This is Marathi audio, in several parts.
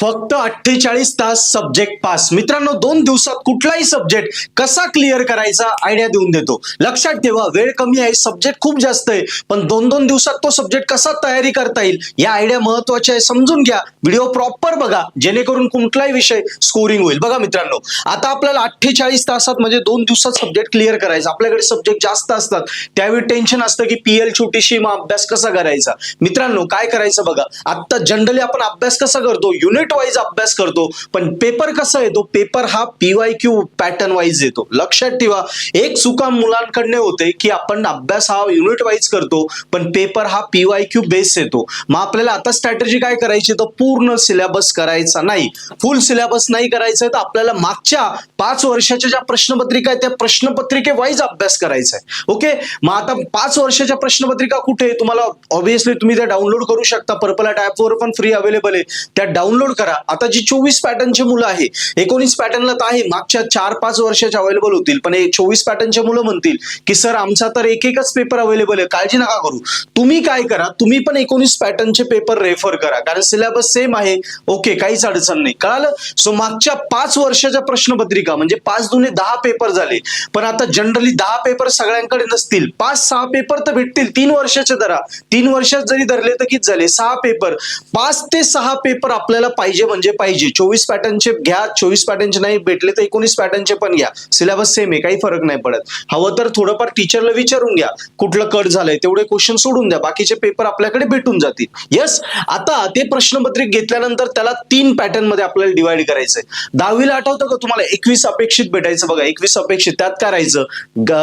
फक्त 48 तास सब्जेक्ट पास. मित्रांनो, 2 दिवसात कुठलाही सब्जेक्ट कसा क्लिअर करायचा आयडिया देऊन देतो. लक्षात ठेवा, वेळ कमी आहे, सब्जेक्ट खूप जास्त आहे, पण 2-2 दिवसात तो सब्जेक्ट कसा तयारी करता येईल या आयडिया महत्वाच्या आहे. समजून घ्या, व्हिडिओ प्रॉपर बघा, जेणेकरून कुठलाही विषय स्कोरिंग होईल. बघा मित्रांनो, आता आपल्याला 48 तासात म्हणजे 2 दिवसात सब्जेक्ट क्लिअर करायचा. आपल्याकडे सब्जेक्ट जास्त असतात, त्यावेळी टेन्शन असतं की पीएल छोटीशी, मग अभ्यास कसा करायचा. मित्रांनो, काय करायचं बघा, आता जनरली आपण अभ्यास कसा करतो, युनिट वाईज अभ्यास करतो, पण पेपर कसा येतो, पेपर हा पीवायक्यू पॅटर्न वाईज येतो. लक्षात ठेवा, एक चुका मुलांकडनं होते की आपण अभ्यास हा युनिट वाईज करतो, पण पेपर हा पीवायक्यू बेस येतो. मग आपल्याला आता स्ट्रॅटेजी काय करायची, तर पूर्ण सिलेबस करायचा नाही, फुल सिलेबस नाही करायचं, तर आपल्याला मागच्या 5 वर्षाच्या ज्या प्रश्नपत्रिका आहेत त्या प्रश्नपत्रिके वाईज अभ्यास करायचा आहे. ओके, मग आता 5 वर्षाच्या प्रश्नपत्रिका कुठे, तुम्हाला ऑब्व्हियसली तुम्ही त्या डाउनलोड करू शकता, पर्पल ॲपवर पण फ्री अवेलेबल आहे, त्या डाउनलोड करा. आता जी 24 पॅटर्नची मुलं आहे, 19 पॅटर्नला तर आहे, मागच्या 4-5 वर्षाच्या अवेलेबल होतील, पण 24 पॅटर्नचे मुलं म्हणतील की सर आमचा तर एकच पेपर अवेलेबल आहे. काळजी नका करू, तुम्ही काय करा, तुम्ही पण 19 पॅटर्नचे पेपर रेफर करा, कारण सिलेबस सेम आहे. ओके, काहीच अडचण नाही, कळालं. सो मागच्या 5 वर्षाच्या प्रश्नपत्रिका म्हणजे 5 दुने 10 पेपर झाले, पण आता जनरली 10 पेपर सगळ्यांकडे नसतील, 5-6 पेपर तर भेटतील. 3 वर्षाचे धरा, 3 वर्षात जरी धरले तर किती झाले, 6 पेपर. 5 ते 6 पेपर आपल्याला पाहिजे म्हणजे पाहिजे. 24 पॅटर्नचे घ्या, 24 पॅटर्नचे नाही भेटले तर 19 पॅटर्नचे पण घ्या, सिलेबस सेम आहे, काही फरक नाही पडत. हवं तर थोडंफार टीचरला विचारून घ्या कुठलं कट झालंय, तेवढे क्वेश्चन सोडून द्या, बाकीचे पेपर आपल्याकडे भेटून जातील. येस, आता ते प्रश्नपत्रिक घेतल्यानंतर त्याला 3 पॅटर्न मध्ये आपल्याला डिवाइड करायचंय. 10वीला आठवतं का तुम्हाला 21 अपेक्षित भेटायचं, बघा 21 अपेक्षित, त्यात करायचं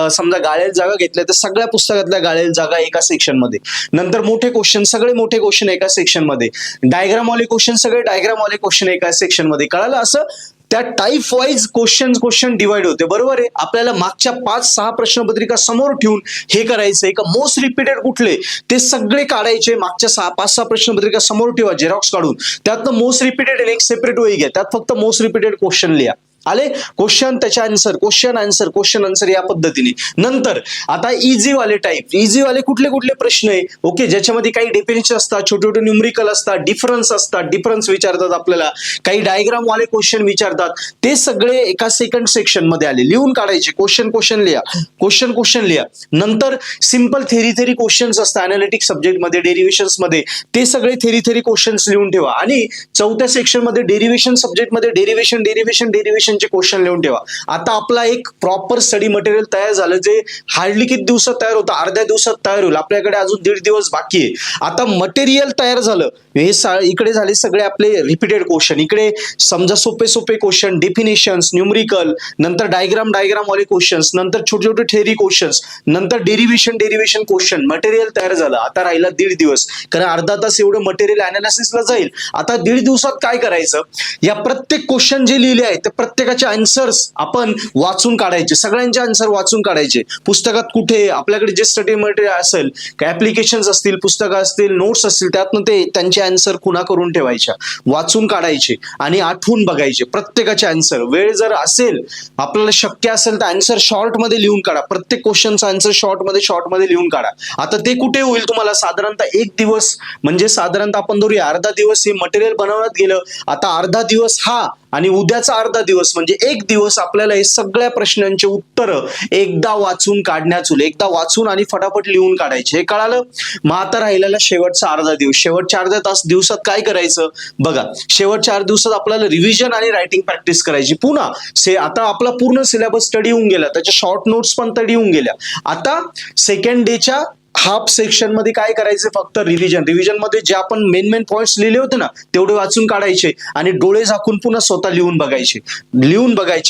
समजा गाळ्याला जागा घेतल्या तर सगळ्या पुस्तकातल्या गाळ्याला जागा एका सेक्शन मध्ये, नंतर मोठे क्वेश्चन, सगळे मोठे क्वेश्चन एका सेक्शन मध्ये, डायग्राम वाले क्वेश्चन, सगळे डायग्राम वाले क्वेश्चन एका सेक्शन मध्ये. कळालं, असं त्या टाईप वाईज क्वेश्चन डिवाइड होते. बरोबर आहे, आपल्याला मागच्या 5-6 प्रश्नपत्रिका समोर ठेवून हे करायचंय का मोस्ट रिपीटेड कुठले ते सगळे काढायचे. मागच्या 5-6 प्रश्नपत्रिका समोर ठेवा, झेरॉक्स काढून, त्यातनं मोस्ट रिपीटेड एक सेपरेट वही घ्या, त्यात फक्त मोस्ट रिपीटेड क्वेश्चन लिहा. आले क्वेश्चन, त्याच्या आन्सर, क्वेश्चन आन्सर या पद्धतीने. नंतर आता इझी वाले टाईप, इझी वाले कुठले कुठले प्रश्न आहे, ओके, ज्याच्यामध्ये काही डेफिनेशन असतात, छोटे छोटे न्यूमरिकल असतात, डिफरन्स असतात, डिफरन्स विचारतात आपल्याला, काही डायग्राम वाले क्वेश्चन विचारतात, ते सगळे एका सेकंड सेक्शन मध्ये आले, लिहून काढायचे. क्वेश्चन लिहा, क्वेश्चन लिहा. नंतर सिंपल थेरी क्वेश्चन्स असतात अनालिटिक सब्जेक्ट मध्ये, डेरिव्हेशन्स मध्ये, ते सगळे थेरी क्वेश्चन्स लिहून ठेवा. आणि 4थ्या सेक्शन मध्ये डेरिव्हेशन सब्जेक्ट मध्ये डेरिव्हेशन चे क्वेश्चन लिहून ठेवा. आता आपला एक प्रॉपर स्टडी मटेरियल तयार झालं, जे हार्डली किती दिवसात तयार होतं, अर्ध्या दिवसात तयार होईल. आपल्याकडे अजून 1.5 दिवस बाकी आहे. आता मटेरियल तयार झालं, हे इकडे झाले सगळे आपले रिपीटेड क्वेश्चन, इकडे समजा सोपे क्वेश्चन, डेफिनेशन्स, न्यूमरिकल, नंतर डायग्राम वाले क्वेश्चन्स, नंतर छोटे छोटे थेरी क्वेश्चन्स, नंतर डेरिव्हेशन क्वेश्चन. मटेरियल तयार झालं. आता राहिला 1.5 दिवस, कारण अर्धा तास एवढं मटेरियल अनालिसिसला जाईल. आता 1.5 दिवसात काय करायचं, या प्रत्येक क्वेश्चन जे लिहिले आहे ते प्रत्येकाचे आन्सर्स आपण वाचून काढायचे, सगळ्यांचे आन्सर वाचून काढायचे. पुस्तकात कुठे आपल्याकडे जे स्टडी मटेरियल असेल, काय ऍप्लिकेशन्स असतील, पुस्तकं असतील, नोट्स असतील, त्यातनं ते त्यांचे आन्सर खुणा करून ठेवायच्या, वाचून काढायचे आणि आठवून बघायचे प्रत्येकाचे आन्सर. वेळ जर असेल, आपल्याला शक्य असेल तर आन्सर शॉर्ट मध्ये लिहून काढा, प्रत्येक क्वेश्चनचा आन्सर शॉर्ट मध्ये लिहून काढा. आता ते कुठे होईल तुम्हाला, साधारणतः 1 दिवस, म्हणजे साधारणतः आपण धरूया अर्धा दिवस हे मटेरियल बनवण्यात गेलं. आता अर्धा दिवस हा आणि उद्याचा अर्धा दिवस म्हणजे 1 दिवस आपल्याला हे सगळ्या प्रश्नांचे उत्तर एकदा वाचून काढण्यात येईल, एकदा वाचून आणि फटाफट लिहून काढायचे. हे कळालं. मग आता राहिलेला शेवटचा अर्धा दिवस, शेवटच्या अर्ध्या दिवसात काय करायचं बघा, शेवटच्या 4 दिवसात आपल्याला रिव्हिजन आणि रायटिंग प्रॅक्टिस करायची. पुन्हा आता आपला पूर्ण सिलेबस स्टडी होऊन गेला, त्याच्या शॉर्ट नोट्स पण स्टडी होऊन गेल्या. आता सेकंड डेच्या हाफ सेक्शन मध्ये काय करायचं, फक्त रिव्हिजन मध्ये जे आपण मेन पॉइंट्स लिहिले होते ना, तेवढे वाचून काढायचे आणि डोळे झाकून पुन्हा स्वतः लिहून बघायचे.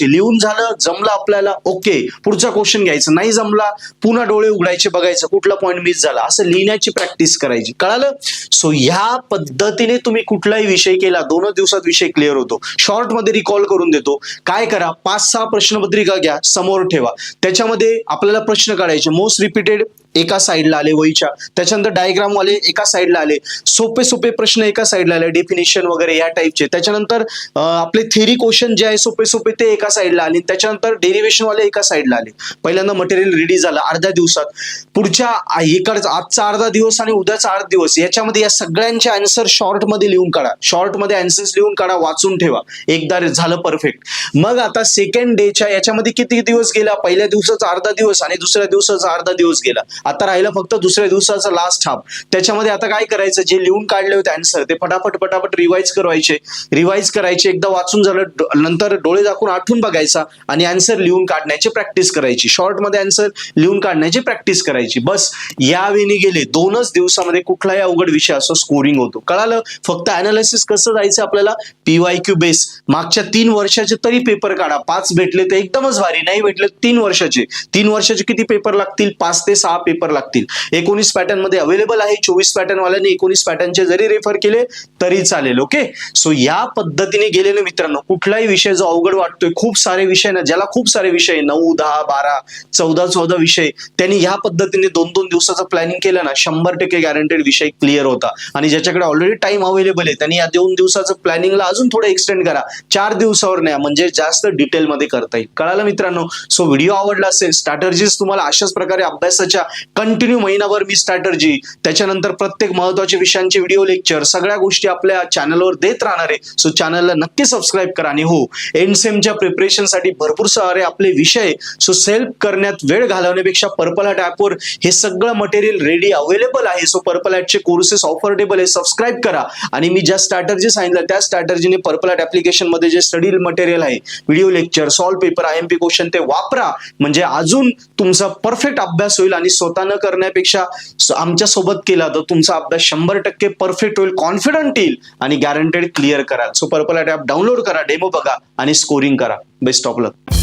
लिहून झालं, जमलं आपल्याला, ओके, पुढचा क्वेश्चन घ्यायचा, नाही जमला पुन्हा डोळे उघडायचे, बघायचं कुठला पॉइंट मिस झाला, असं लिहिण्याची प्रॅक्टिस करायची. कळालं. सो ह्या पद्धतीने तुम्ही कुठलाही विषय केला, 2 दिवसात विषय क्लिअर होतो. शॉर्ट मध्ये रिकॉल करून देतो. काय करा, 5-6 प्रश्नपत्रिका घ्या, समोर ठेवा, त्याच्यामध्ये आपल्याला प्रश्न काढायचे, मोस्ट रिपीटेड एका साईडला आले वहीच्या, त्याच्यानंतर डायग्राम वाले एका साईडला आले, सोपे सोपे प्रश्न एका साईडला आले, डेफिनेशन वगैरे या टाईपचे, त्याच्यानंतर आपले थेरी क्वेश्चन जे आहे सोपे सोपे ते एका साईडला आले, त्याच्यानंतर डेरिव्हेशन वाले एका साईडला आले. पहिल्यांदा मटेरियल रेडी झालं अर्ध्या दिवसात. पुढच्या इकडचा आजचा अर्धा दिवस आणि उद्याचा अर्धा दिवस याच्यामध्ये या सगळ्यांचे आन्सर शॉर्ट मध्ये लिहून काढा, शॉर्ट मध्ये आन्सर्स लिहून काढा, वाचून ठेवा. एकदा झालं परफेक्ट. मग आता सेकंड डेच्या याच्यामध्ये किती दिवस गेला, पहिल्या दिवसाचा अर्धा दिवस आणि दुसऱ्या दिवसाचा अर्धा दिवस गेला. आता राहिला फक्त दुसऱ्या दिवसाचा लास्ट हाफ. त्याच्यामध्ये आता काय करायचं, जे लिहून काढले होते आन्सर ते फटाफट फटाफट रिवाइज करायचे. एकदा वाचून झालं नंतर डोळे झाकून आठवून बघायचा आणि आन्सर लिहून काढण्याची प्रॅक्टिस करायची, शॉर्ट मध्ये आन्सर लिहून काढण्याची प्रॅक्टिस करायची. बस या वेळी गेले 2च दिवसामध्ये कुठलाही अवघड विषय असो स्कोरिंग होतो. कळालं? फक्त अनालिसिस कसं जायचं आपल्याला, PYQ बेस. मागच्या 3 वर्षाचे तरी पेपर काढा, 5 भेटले तर एकदमच भारी, नाही भेटले 3 वर्षाचे किती पेपर लागतील, 5 ते 6 पेपर लागतील. 19 पॅटर्न मध्ये अवेलेबल आहे. 24 पॅटर्न वाल्याने 19 पॅटर्नचे जरी रेफर केले तरी चालेल. ओके, सो या पद्धतीने गेलेले मित्रांनो, कुठलाही विषय जो अवघड वाटतोय, खूप सारे विषय ना, ज्याला खूप सारे विषय 9, 10, 12, 14 विषय, त्यांनी ह्या पद्धतीने 2-2 दिवसाचं प्लॅनिंग केलं ना, 100% गॅरंटेड विषय क्लिअर होता. आणि ज्याच्याकडे ऑलरेडी टाइम अवेलेबल आहे त्यांनी या 2 दिवसाचं प्लॅनिंगला अजून थोडं एक्सटेंड करा, 4 दिवसावर न्या, म्हणजे जास्त डिटेल मध्ये करता येईल. कळालं मित्रांनो? सो व्हिडिओ आवडला असेल, स्ट्रॅटर्जीज तुम्हाला अशाच प्रकारे अभ्यासाच्या कंटिन्यू महिनाभर मी स्ट्रॅटर्जी, त्याच्यानंतर प्रत्येक महत्वाच्या विषयांचे व्हिडिओ लेक्चर, सगळ्या गोष्टी आपल्या चॅनलवर देत राहणार आहे. सो चॅनलला नक्की सबस्क्राईब करा. आणि हो, एंडसेमच्या प्रिपरेशन साठी भरपूर सारे आपले विषय, सो सेल्फ करण्यात वेळ घालवण्यापेक्षा पर्पल हॅट ॲपवर हे सगळं मटेरियल रेडी अवेलेबल आहे. सो पर्पल हॅटचे कोर्सेस ऑफर्डेबल आहे, सबस्क्राईब करा. आणि मी ज्या स्ट्रॅटर्जी सांगितलं त्या स्ट्रॅटर्जीने पर्पल हॅट ऍप्लिकेशन मध्ये जे स्टडी मटेरियल आहे, video lecture, solve paper, IMP question, ते वापरा. म्हणजे अजून तुमचा परफेक्ट अभ्यास होईल. आणि स्वतः न करण्यापेक्षा आमच्या सोबत केला तर तुमचा अभ्यास 100% परफेक्ट होईल, कॉन्फिडंट येईल आणि गॅरंटेड क्लिअर करा. So purple hat app download करा, डेमो बघा आणि स्कोरिंग करा. Best of luck.